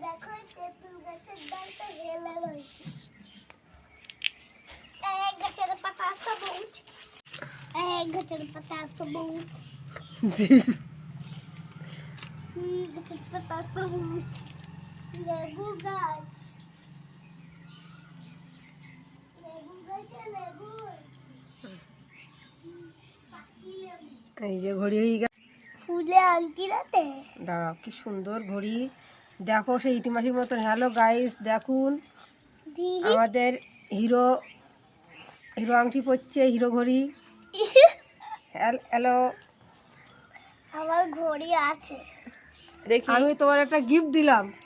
দেখো তেঁতুল গাছের ডালটা হেলে রয়েছে। এক গাছের পাতা সবুজ, এক গাছের পাতা সবুজ, গাছের পাতা সবুজ। লেবু গাছ, লেবু গাছে লেবু এই যে ঘড়ি হয়ে গেছে। ফুলে আংটি রাতে দাঁড়াও, কি সুন্দর ঘড়ি দেখো, সেই ইতিমাসির মতন। হ্যালো গাইস, দেখুন আমাদের হিরো আংটি পরছে, হিরো ঘড়ি। হ্যালো, আমার ঘড়ি আছে। দেখি, আমি তোমার একটা গিফট দিলাম।